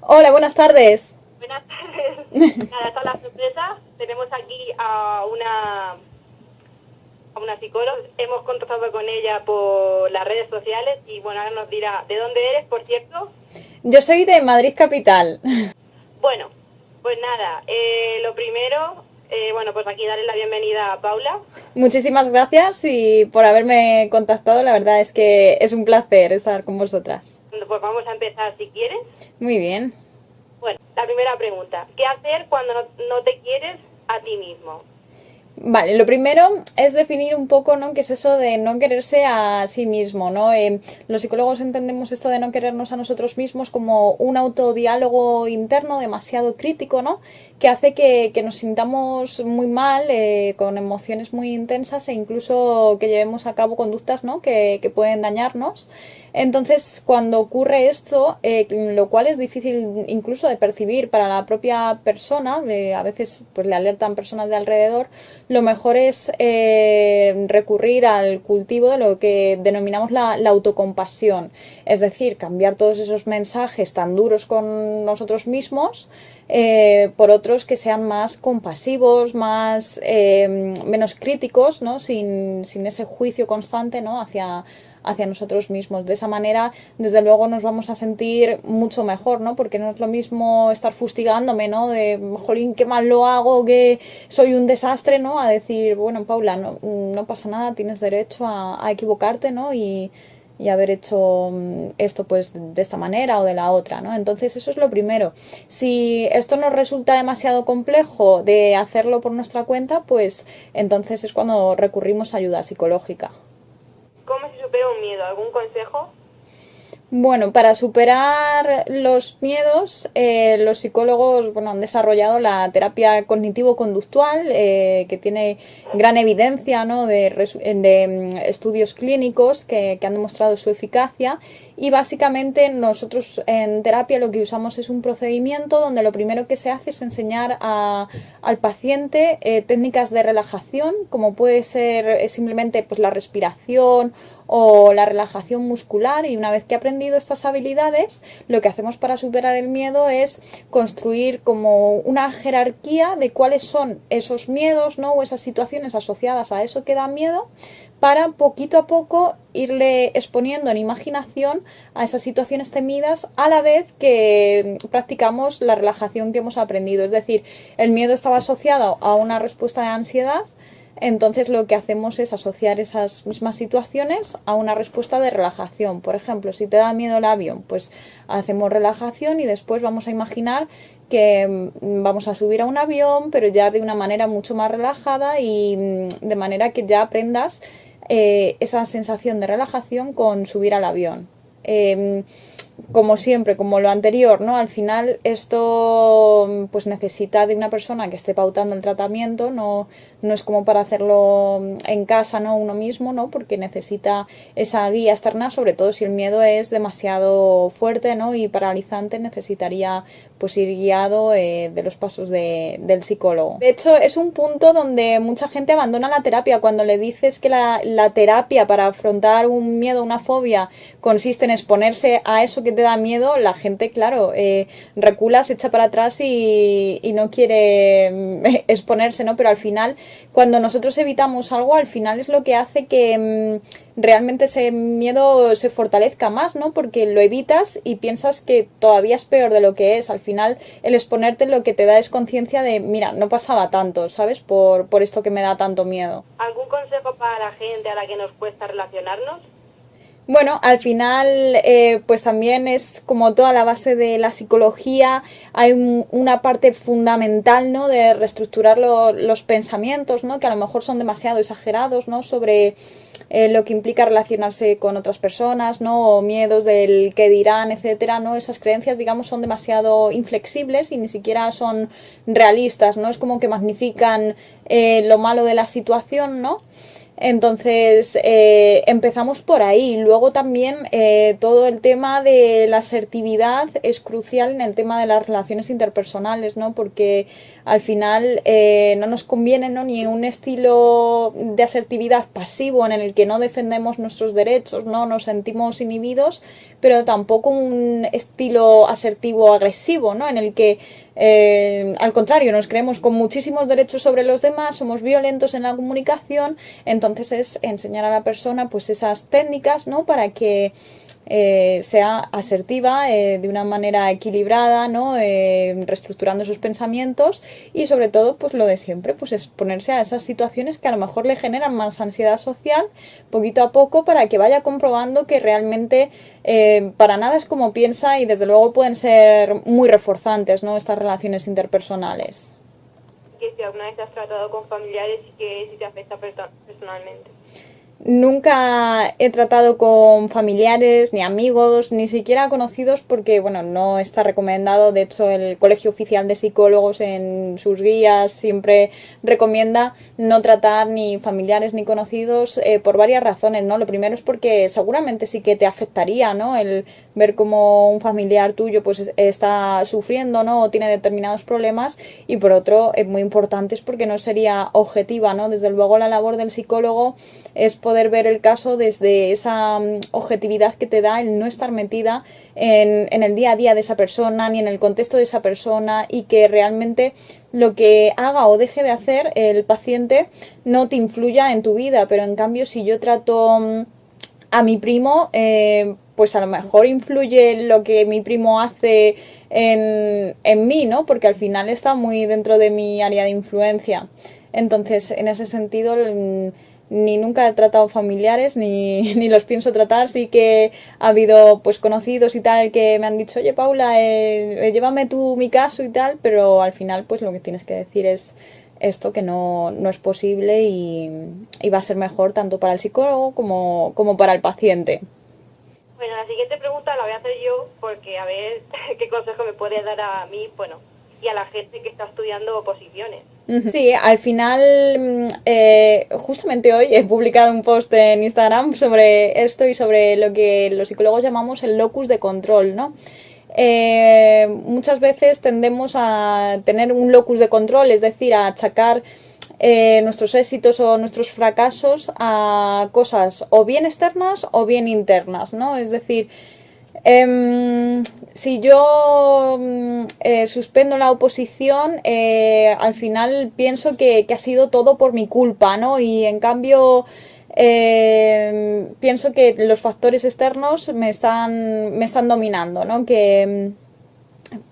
Hola, buenas tardes. Buenas tardes. Nada, esta es la sorpresa. Tenemos aquí a una psicóloga. Hemos contactado con ella por las redes sociales y bueno, ahora nos dirá de dónde eres, por cierto. Yo soy de Madrid Capital. Bueno, pues nada, lo primero, bueno, pues aquí darle la bienvenida a Paula. Muchísimas gracias y por haberme contactado. La verdad es que es un placer estar con vosotras. Pues vamos a empezar si quieres. Muy bien. Bueno, la primera pregunta. ¿Qué hacer cuando no te quieres a ti mismo? Vale, lo primero es definir un poco, ¿no?, qué es eso de no quererse a sí mismo, ¿no? Los psicólogos entendemos esto de no querernos a nosotros mismos como un autodiálogo interno demasiado crítico, ¿no?, que hace que nos sintamos muy mal, con emociones muy intensas e incluso que llevemos a cabo conductas, ¿no?, que pueden dañarnos. Entonces, cuando ocurre esto, lo cual es difícil incluso de percibir para la propia persona, a veces pues le alertan personas de alrededor, lo mejor es recurrir al cultivo de lo que denominamos la autocompasión, es decir, cambiar todos esos mensajes tan duros con nosotros mismos por otros que sean más compasivos, más menos críticos, ¿no?, sin ese juicio constante, ¿no?, hacia nosotros mismos. De esa manera, desde luego, nos vamos a sentir mucho mejor, ¿no? Porque no es lo mismo estar fustigándome, ¿no?, de, jolín, qué mal lo hago, que soy un desastre, ¿no?, a decir, bueno, Paula, no pasa nada, tienes derecho a equivocarte, ¿no?, y haber hecho esto pues de esta manera o de la otra, ¿no? Entonces eso es lo primero. Si esto nos resulta demasiado complejo de hacerlo por nuestra cuenta, pues entonces es cuando recurrimos a ayuda psicológica. ¿Cómo se supera un miedo? ¿Algún consejo? Bueno, para superar los miedos, los psicólogos, bueno, han desarrollado la terapia cognitivo-conductual, que tiene gran evidencia, ¿no?, de estudios clínicos que han demostrado su eficacia. Y básicamente nosotros en terapia lo que usamos es un procedimiento donde lo primero que se hace es enseñar al paciente técnicas de relajación, como puede ser simplemente pues la respiración o la relajación muscular, y una vez que ha aprendido estas habilidades, lo que hacemos para superar el miedo es construir como una jerarquía de cuáles son esos miedos, ¿no?, o esas situaciones asociadas a eso que da miedo, para poquito a poco irle exponiendo en imaginación a esas situaciones temidas a la vez que practicamos la relajación que hemos aprendido. Es decir, el miedo estaba asociado a una respuesta de ansiedad, entonces lo que hacemos es asociar esas mismas situaciones a una respuesta de relajación. Por ejemplo, si te da miedo el avión, pues hacemos relajación y después vamos a imaginar que vamos a subir a un avión, pero ya de una manera mucho más relajada y de manera que ya aprendas esa sensación de relajación con subir al avión. Como siempre, como lo anterior, ¿no? Al final esto pues necesita de una persona que esté pautando el tratamiento, no es como para hacerlo en casa, ¿no?, uno mismo, ¿no?, porque necesita esa guía externa, sobre todo si el miedo es demasiado fuerte, ¿no?, y paralizante, necesitaría pues ir guiado de los pasos del psicólogo. De hecho, es un punto donde mucha gente abandona la terapia cuando le dices que la terapia para afrontar un miedo, una fobia, consiste en exponerse a eso que te da miedo. La gente, claro, recula, se echa para atrás y no quiere exponerse, ¿no? Pero al final, cuando nosotros evitamos algo, al final es lo que hace que realmente ese miedo se fortalezca más, ¿no? Porque lo evitas y piensas que todavía es peor de lo que es. Al final, el exponerte lo que te da es conciencia de, mira, no pasaba tanto, ¿sabes?, por esto que me da tanto miedo. ¿Algún consejo para la gente a la que nos cuesta relacionarnos? Bueno, al final, pues también es como toda la base de la psicología, hay una parte fundamental, ¿no?, de reestructurar los pensamientos, ¿no?, que a lo mejor son demasiado exagerados, ¿no?, sobre lo que implica relacionarse con otras personas, ¿no?, o miedos del qué dirán, etcétera, ¿no? Esas creencias, digamos, son demasiado inflexibles y ni siquiera son realistas, ¿no? Es como que magnifican lo malo de la situación, ¿no? Entonces, empezamos por ahí. Luego también todo el tema de la asertividad es crucial en el tema de las relaciones interpersonales, ¿no? Porque al final no nos conviene, ¿no?, ni un estilo de asertividad pasivo en el que no defendemos nuestros derechos, no nos sentimos inhibidos, pero tampoco un estilo asertivo agresivo, ¿no?, en el que al contrario, nos creemos con muchísimos derechos sobre los demás, somos violentos en la comunicación. Entonces es enseñar a la persona pues esas técnicas, ¿no?, para que sea asertiva de una manera equilibrada, ¿no?, reestructurando sus pensamientos y sobre todo pues lo de siempre, pues exponerse a esas situaciones que a lo mejor le generan más ansiedad social poquito a poco para que vaya comprobando que realmente para nada es como piensa y desde luego pueden ser muy reforzantes, ¿no?, estas relaciones interpersonales. Que si alguna vez te has tratado con familiares y que si te afecta personalmente. Nunca he tratado con familiares, ni amigos, ni siquiera conocidos porque, bueno, no está recomendado. De hecho, el Colegio Oficial de Psicólogos en sus guías siempre recomienda no tratar ni familiares ni conocidos por varias razones, ¿no? Lo primero es porque seguramente sí que te afectaría, ¿no?, el ver cómo un familiar tuyo pues está sufriendo, ¿no?, o tiene determinados problemas, y por otro, es muy importante, es porque no sería objetiva, ¿no? Desde luego la labor del psicólogo es poder ver el caso desde esa objetividad que te da el no estar metida en el día a día de esa persona ni en el contexto de esa persona, y que realmente lo que haga o deje de hacer el paciente no te influya en tu vida. Pero en cambio, si yo trato a mi primo, pues a lo mejor influye lo que mi primo hace en mí, ¿no? Porque al final está muy dentro de mi área de influencia. Entonces, en ese sentido, ni nunca he tratado familiares, ni los pienso tratar. Sí que ha habido pues conocidos y tal que me han dicho, oye Paula, llévame tú mi caso y tal, pero al final pues lo que tienes que decir es esto, que no es posible y va a ser mejor tanto para el psicólogo como para el paciente. Bueno, la siguiente pregunta la voy a hacer yo porque a ver qué consejo me puede dar a mí, bueno, y a la gente que está estudiando oposiciones. Sí, al final, justamente hoy he publicado un post en Instagram sobre esto y sobre lo que los psicólogos llamamos el locus de control, ¿no? Muchas veces tendemos a tener un locus de control, es decir, a achacar nuestros éxitos o nuestros fracasos a cosas o bien externas o bien internas, ¿no? Es decir, si yo suspendo la oposición, al final pienso que ha sido todo por mi culpa, ¿no? Y en cambio pienso que los factores externos me están dominando, ¿no? Que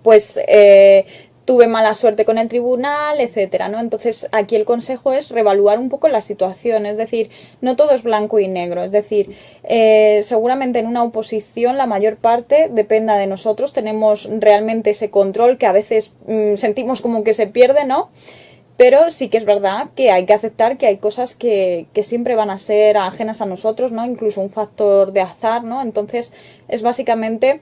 pues tuve mala suerte con el tribunal, etcétera, ¿no? Entonces aquí el consejo es reevaluar un poco la situación, es decir, no todo es blanco y negro, es decir, seguramente en una oposición la mayor parte dependa de nosotros, tenemos realmente ese control que a veces sentimos como que se pierde, ¿no? Pero sí que es verdad que hay que aceptar que hay cosas que siempre van a ser ajenas a nosotros, ¿no? Incluso un factor de azar, ¿no? Entonces es básicamente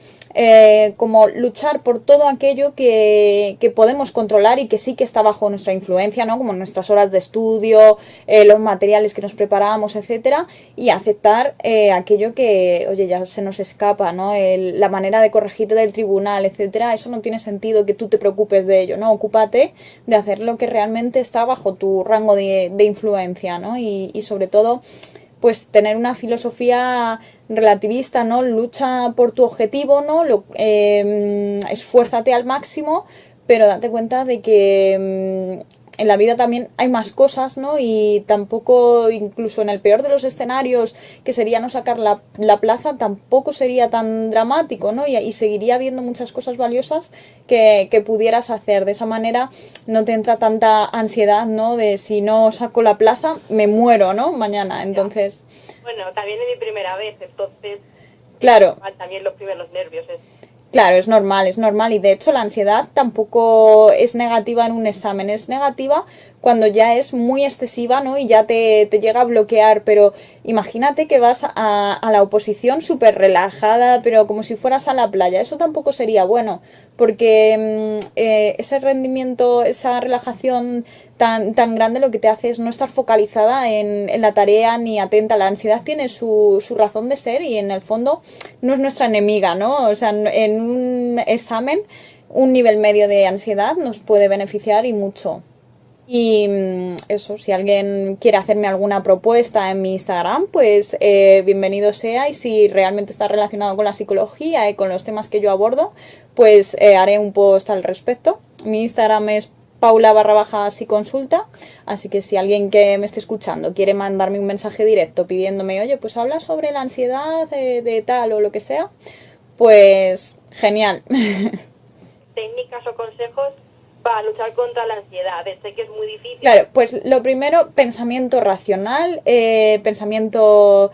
como luchar por todo aquello que podemos controlar y que sí que está bajo nuestra influencia, ¿no? Como nuestras horas de estudio, los materiales que nos preparamos, etcétera, y aceptar aquello que, oye, ya se nos escapa, ¿no? La manera de corregir del tribunal, etcétera, eso no tiene sentido que tú te preocupes de ello, ¿no? Ocúpate de hacer lo que realmente está bajo tu rango de influencia, ¿no? Y sobre todo, pues tener una filosofía relativista, ¿no? Lucha por tu objetivo, ¿no? Esfuérzate al máximo, pero date cuenta de que en la vida también hay más cosas, ¿no? Y tampoco, incluso en el peor de los escenarios, que sería no sacar la plaza, tampoco sería tan dramático, ¿no? Y seguiría habiendo muchas cosas valiosas que pudieras hacer. De esa manera no te entra tanta ansiedad, ¿no? De si no saco la plaza, me muero, ¿no? Mañana, entonces... Bueno, también es mi primera vez, entonces... Claro. También los primeros nervios, Claro, es normal, y de hecho la ansiedad tampoco es negativa en un examen, es negativa cuando ya es muy excesiva, ¿no? Y ya te llega a bloquear, pero imagínate que vas a la oposición súper relajada, pero como si fueras a la playa, eso tampoco sería bueno, porque ese rendimiento, esa relajación tan grande lo que te hace es no estar focalizada en la tarea ni atenta. La ansiedad tiene su razón de ser y en el fondo no es nuestra enemiga, ¿no? O sea, en un examen un nivel medio de ansiedad nos puede beneficiar y mucho. Y eso, si alguien quiere hacerme alguna propuesta en mi Instagram, pues bienvenido sea. Y si realmente está relacionado con la psicología y con los temas que yo abordo, pues haré un post al respecto. Mi Instagram es paula_si consulta. Así que si alguien que me esté escuchando quiere mandarme un mensaje directo pidiéndome, oye, pues habla sobre la ansiedad de tal o lo que sea, pues genial. Técnicas o consejos para luchar contra la ansiedad. Sé que es muy difícil. Claro, pues lo primero, pensamiento racional, pensamiento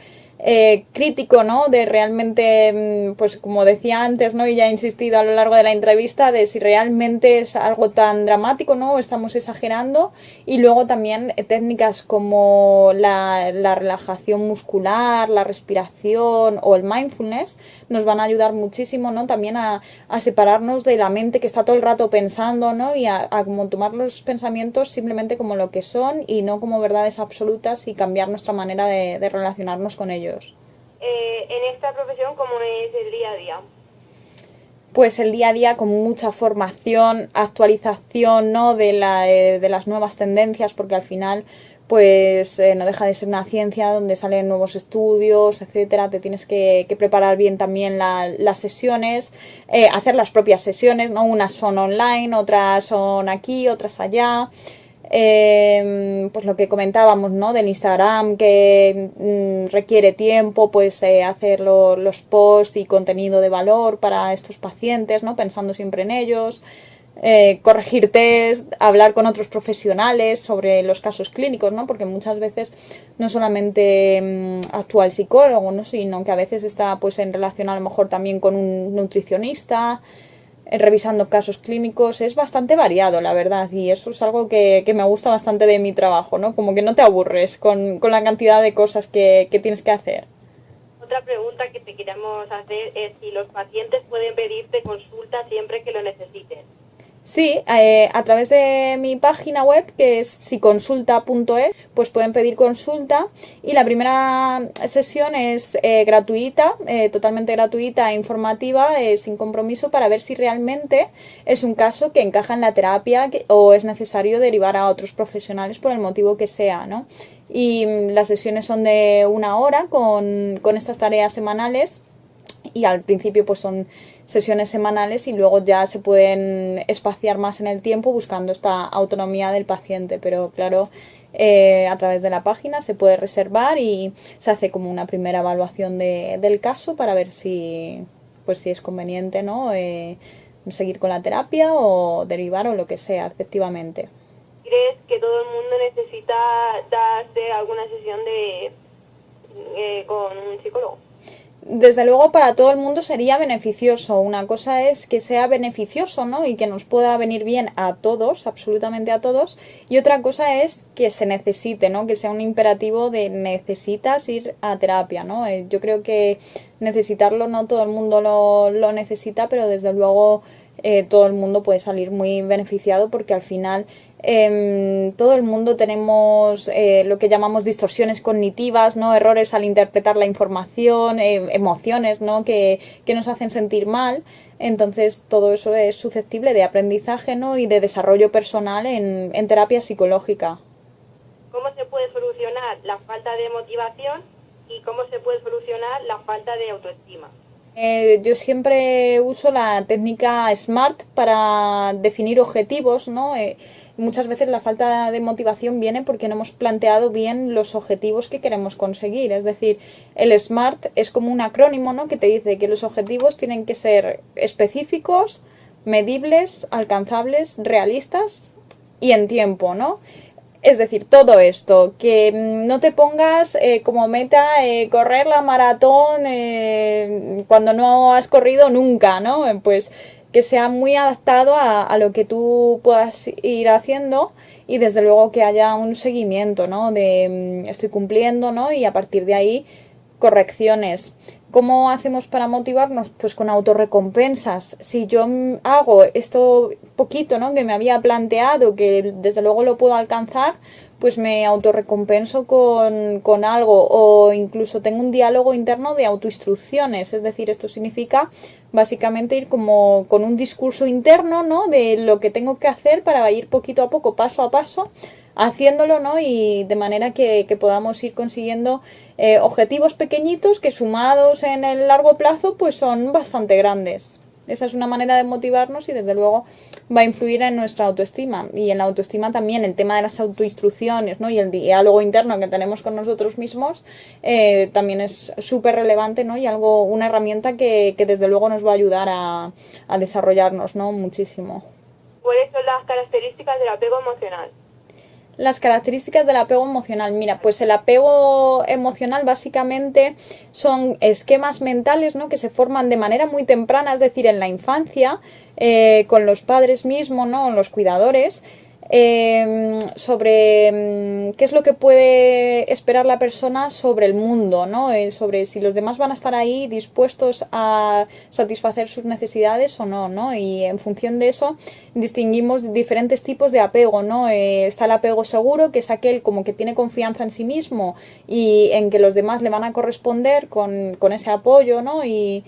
crítico, ¿no? De realmente, pues como decía antes, ¿no? Y ya he insistido a lo largo de la entrevista, de si realmente es algo tan dramático, ¿no? O estamos exagerando. Y luego también técnicas como la relajación muscular, la respiración o el mindfulness nos van a ayudar muchísimo, ¿no? También a separarnos de la mente que está todo el rato pensando, ¿no? Y a como tomar los pensamientos simplemente como lo que son y no como verdades absolutas y cambiar nuestra manera de relacionarnos con ellos. En esta profesión, ¿cómo es el día a día? Pues el día a día con mucha formación, actualización, ¿no? de las nuevas tendencias, porque al final pues no deja de ser una ciencia donde salen nuevos estudios, etcétera. Te tienes que preparar bien también las sesiones, hacer las propias sesiones, ¿no? Unas son online, otras son aquí, otras allá. Pues lo que comentábamos, ¿no? Del Instagram, que requiere tiempo, pues hacer los posts y contenido de valor para estos pacientes, ¿no? Pensando siempre en ellos. Corregir test, hablar con otros profesionales sobre los casos clínicos, ¿no? Porque muchas veces no solamente actúa el psicólogo, ¿no? Sino que a veces está pues en relación a lo mejor también con un nutricionista, revisando casos clínicos. Es bastante variado, la verdad, y eso es algo que me gusta bastante de mi trabajo, ¿no? Como que no te aburres con la cantidad de cosas que tienes que hacer. Otra pregunta que te queremos hacer es si los pacientes pueden pedirte consulta siempre que lo necesiten. Sí, a través de mi página web, que es siconsulta.es, pues pueden pedir consulta y la primera sesión es gratuita, totalmente gratuita e informativa, sin compromiso, para ver si realmente es un caso que encaja en la terapia o es necesario derivar a otros profesionales por el motivo que sea, ¿no? Y las sesiones son de 1 hora con estas tareas semanales. Y al principio pues son sesiones semanales y luego ya se pueden espaciar más en el tiempo buscando esta autonomía del paciente, pero claro, a través de la página se puede reservar y se hace como una primera evaluación del caso para ver si es conveniente, ¿no? Seguir con la terapia o derivar o lo que sea, efectivamente. ¿Crees que todo el mundo necesita darse alguna sesión con un psicólogo? Desde luego para todo el mundo sería beneficioso. Una cosa es que sea beneficioso, ¿no? Y que nos pueda venir bien a todos, absolutamente a todos. Y otra cosa es que se necesite, ¿no? Que sea un imperativo de necesitas ir a terapia, ¿no? Yo creo que necesitarlo no todo el mundo lo necesita, pero desde luego todo el mundo puede salir muy beneficiado porque al final todo el mundo tenemos lo que llamamos distorsiones cognitivas, ¿no? Errores al interpretar la información, emociones, ¿no? que nos hacen sentir mal. Entonces todo eso es susceptible de aprendizaje, ¿no? Y de desarrollo personal en terapia psicológica. ¿Cómo se puede solucionar la falta de motivación y cómo se puede solucionar la falta de autoestima? Yo siempre uso la técnica SMART para definir objetivos, ¿no? Muchas veces la falta de motivación viene porque no hemos planteado bien los objetivos que queremos conseguir. Es decir, el SMART es como un acrónimo, ¿no? Que te dice que los objetivos tienen que ser específicos, medibles, alcanzables, realistas y en tiempo, ¿no? Es decir, todo esto, que no te pongas como meta correr la maratón cuando no has corrido nunca, ¿no? Pues que sea muy adaptado a lo que tú puedas ir haciendo y desde luego que haya un seguimiento, ¿no? De estoy cumpliendo, ¿no? Y a partir de ahí correcciones. ¿Cómo hacemos para motivarnos? Pues con autorrecompensas. Si yo hago esto poquito, ¿no? Que me había planteado, que desde luego lo puedo alcanzar, pues me autorrecompenso con algo, o incluso tengo un diálogo interno de autoinstrucciones, es decir, esto significa básicamente ir como con un discurso interno, ¿no? De lo que tengo que hacer para ir poquito a poco, paso a paso, haciéndolo, ¿no? Y de manera que podamos ir consiguiendo objetivos pequeñitos que sumados en el largo plazo pues son bastante grandes. Esa es una manera de motivarnos y desde luego va a influir en nuestra autoestima. Y en la autoestima también el tema de las autoinstrucciones, ¿no? Y el diálogo interno que tenemos con nosotros mismos también es súper relevante, ¿no? Y una herramienta que desde luego nos va a ayudar a desarrollarnos, ¿no? Muchísimo. ¿Cuáles son las características del apego emocional? Las características del apego emocional. Mira, pues el apego emocional básicamente son esquemas mentales, ¿no? Que se forman de manera muy temprana, es decir, en la infancia, con los padres mismos, ¿no? Los cuidadores, sobre qué es lo que puede esperar la persona sobre el mundo, ¿no? Sobre si los demás van a estar ahí dispuestos a satisfacer sus necesidades o no, ¿no? Y en función de eso distinguimos diferentes tipos de apego, ¿no? Está el apego seguro, que es aquel como que tiene confianza en sí mismo y en que los demás le van a corresponder con ese apoyo, ¿no? Y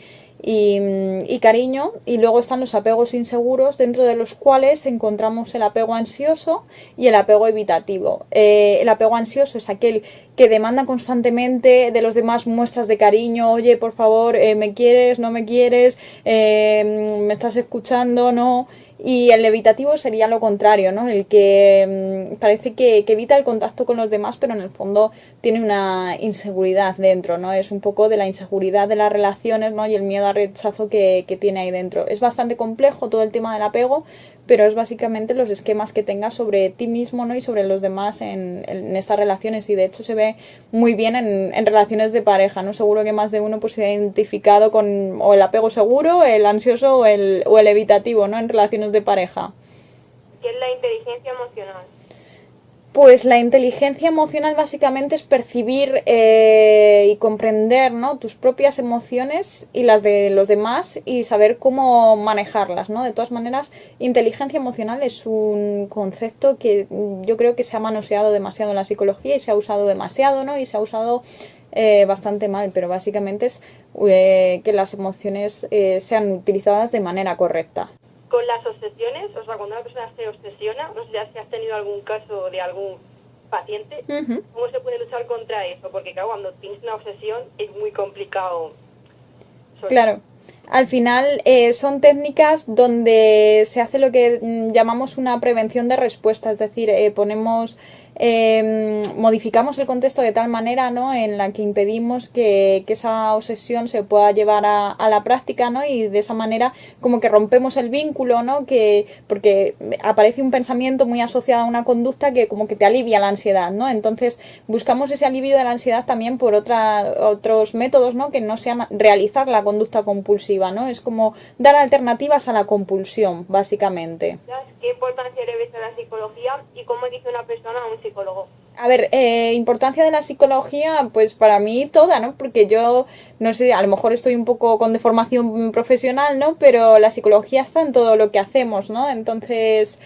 cariño. Y luego están los apegos inseguros, dentro de los cuales encontramos el apego ansioso y el apego evitativo. El apego ansioso es aquel que demanda constantemente de los demás muestras de cariño. Oye, por favor, ¿me quieres? ¿No me quieres? ¿Me estás escuchando? ¿No? Y el evitativo sería lo contrario, ¿no? El que parece que evita el contacto con los demás, pero en el fondo tiene una inseguridad dentro, ¿no? Es un poco de la inseguridad de las relaciones, ¿no? Y el miedo al rechazo que tiene ahí dentro. Es bastante complejo todo el tema del apego, pero es básicamente los esquemas que tengas sobre ti mismo, ¿no? Y sobre los demás en estas relaciones. Y de hecho se ve muy bien en relaciones de pareja, ¿no? Seguro que más de uno pues se ha identificado con o el apego seguro, el ansioso o el evitativo, ¿no? En relaciones de pareja. ¿Qué es la inteligencia emocional? Pues la inteligencia emocional básicamente es percibir y comprender, ¿no? Tus propias emociones y las de los demás y saber cómo manejarlas, ¿no? De todas maneras, inteligencia emocional es un concepto que yo creo que se ha manoseado demasiado en la psicología y se ha usado demasiado, ¿no? Y se ha usado bastante mal, pero básicamente es que las emociones sean utilizadas de manera correcta. Con las obsesiones, o sea, cuando una persona se obsesiona, no sé si has tenido algún caso de algún paciente, ¿cómo se puede luchar contra eso? Porque claro, cuando tienes una obsesión es muy complicado. Claro. Al final son técnicas donde se hace lo que llamamos una prevención de respuesta, es decir, modificamos el contexto de tal manera, ¿no? En la que impedimos que esa obsesión se pueda llevar a la práctica, ¿no? Y de esa manera como que rompemos el vínculo, ¿no? Porque aparece un pensamiento muy asociado a una conducta que como que te alivia la ansiedad, ¿no? Entonces buscamos ese alivio de la ansiedad también por otros métodos, ¿no? Que no sean realizar la conducta compulsiva, ¿no? Es como dar alternativas a la compulsión, básicamente. ¿Qué importancia le ves a la psicología y cómo dice una persona a un psicólogo? A ver, importancia de la psicología, pues para mí toda, ¿no? Porque yo, no sé, a lo mejor estoy un poco con deformación profesional, ¿no? Pero la psicología está en todo lo que hacemos, ¿no? Entonces,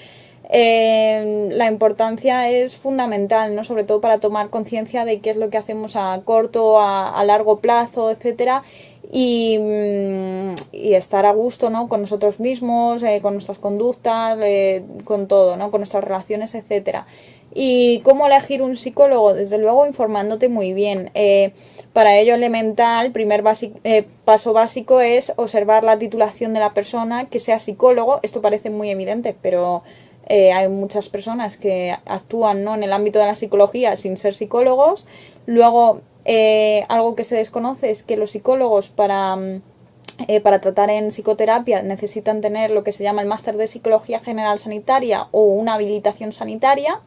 la importancia es fundamental, ¿no? Sobre todo para tomar conciencia de qué es lo que hacemos a corto, a largo plazo, etcétera. Y estar a gusto, ¿no? Con nosotros mismos, con nuestras conductas, con todo, ¿no? Con nuestras relaciones, etcétera. ¿Y cómo elegir un psicólogo? Desde luego informándote muy bien. Para ello elemental, primer paso básico es observar la titulación de la persona, que sea psicólogo. Esto parece muy evidente, pero hay muchas personas que actúan, ¿no? En el ámbito de la psicología sin ser psicólogos. Luego, algo que se desconoce es que los psicólogos para para tratar en psicoterapia necesitan tener lo que se llama el máster de Psicología General Sanitaria o una habilitación sanitaria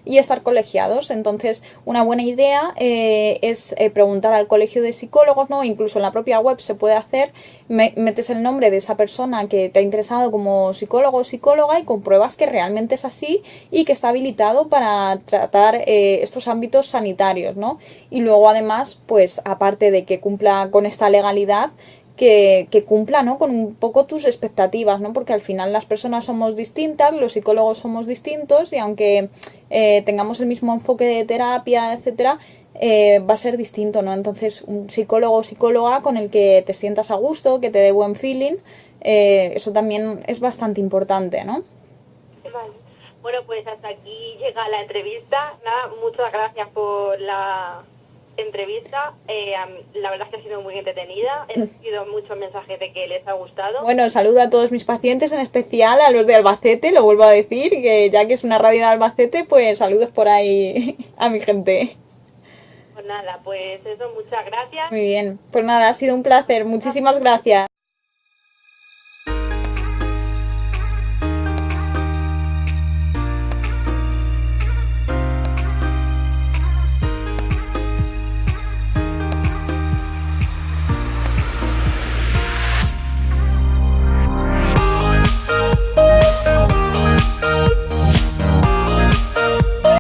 y estar colegiados. Entonces, una buena idea es preguntar al colegio de psicólogos, ¿no? Incluso en la propia web se puede hacer, metes el nombre de esa persona que te ha interesado como psicólogo o psicóloga y compruebas que realmente es así y que está habilitado para tratar estos ámbitos sanitarios, ¿no? Y luego, además, pues aparte de que cumpla con esta legalidad, que cumpla, ¿no? Con un poco tus expectativas, ¿no? Porque al final las personas somos distintas, los psicólogos somos distintos y aunque tengamos el mismo enfoque de terapia, etcétera, va a ser distinto, ¿no? Entonces, un psicólogo o psicóloga con el que te sientas a gusto, que te dé buen feeling, eso también es bastante importante, ¿no? Vale. Bueno, pues hasta aquí llega la entrevista. Nada, muchas gracias por la entrevista. La verdad es que ha sido muy entretenida. He recibido muchos mensajes de que les ha gustado. Bueno, saludo a todos mis pacientes, en especial a los de Albacete, lo vuelvo a decir, que ya que es una radio de Albacete, pues saludos por ahí a mi gente. Pues nada, pues eso, muchas gracias. Muy bien, pues nada, ha sido un placer, muchísimas gracias.